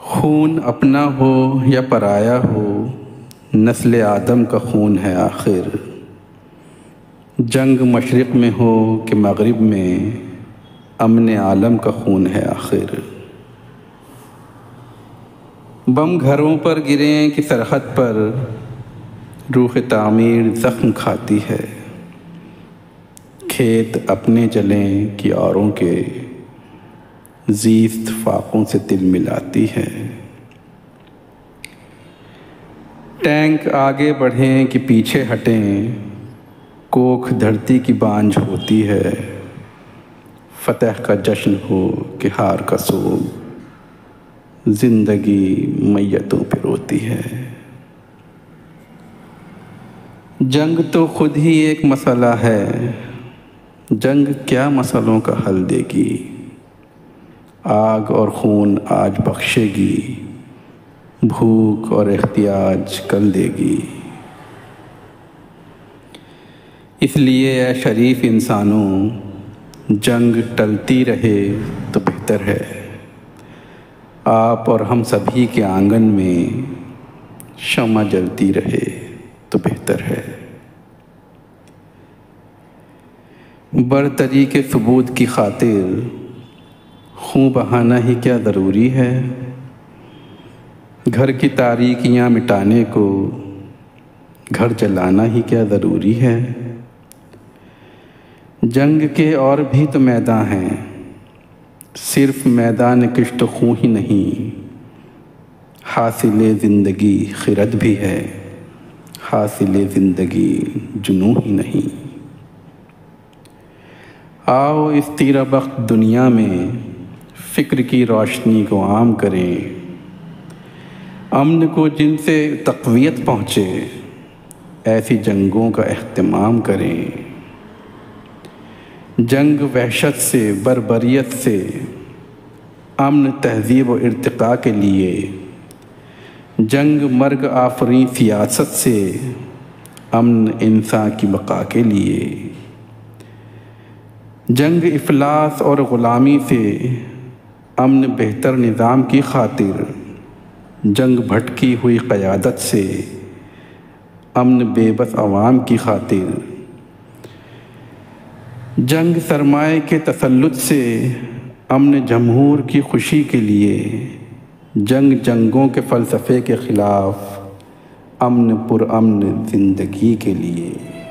خون اپنا ہو یا پرایا ہو، نسل آدم کا خون ہے آخر۔ جنگ مشرق میں ہو کہ مغرب میں، امن عالم کا خون ہے آخر۔ بم گھروں پر گریں کہ سرحد پر، روح تعمیر زخم کھاتی ہے۔ کھیت اپنے جلیں کہ اوروں کے، زیست فاقوں سے دل ملاتی ہے۔ ٹینک آگے بڑھیں کہ پیچھے ہٹیں، کوکھ دھرتی کی بانجھ ہوتی ہے۔ فتح کا جشن ہو کہ ہار کا سوگ، زندگی میتوں پہ روتی ہے۔ جنگ تو خود ہی ایک مسئلہ ہے، جنگ کیا مسئلوں کا حل دے گی۔ آگ اور خون آج بخشے گی، بھوک اور احتیاج کل دے گی۔ اس لیے اے شریف انسانوں، جنگ ٹلتی رہے تو بہتر ہے۔ آپ اور ہم سبھی کے آنگن میں شمع جلتی رہے تو بہتر ہے۔ برتری کے ثبوت کی خاطر خون بہانا ہی کیا ضروری ہے۔ گھر کی تاریکیاں مٹانے کو گھر جلانا ہی کیا ضروری ہے۔ جنگ کے اور بھی تو میدان ہیں، صرف میدان کشت و خون ہی نہیں۔ حاصل زندگی خرد بھی ہے، حاصل زندگی جنون ہی نہیں۔ آؤ اس تیرہ بخت دنیا میں فکر کی روشنی کو عام کریں۔ امن کو جن سے تقویت پہنچے، ایسی جنگوں کا اہتمام کریں۔ جنگ وحشت سے، بربریت سے، امن تہذیب و ارتقاء کے لیے۔ جنگ مرگ آفریں سیاست سے، امن انسان کی بقا کے لیے۔ جنگ افلاس اور غلامی سے، امن بہتر نظام کی خاطر۔ جنگ بھٹکی ہوئی قیادت سے، امن بے بس عوام کی خاطر۔ جنگ سرمائے کے تسلط سے، امن جمہور کی خوشی کے لیے۔ جنگ جنگوں کے فلسفے کے خلاف، امن پر امن زندگی کے لیے۔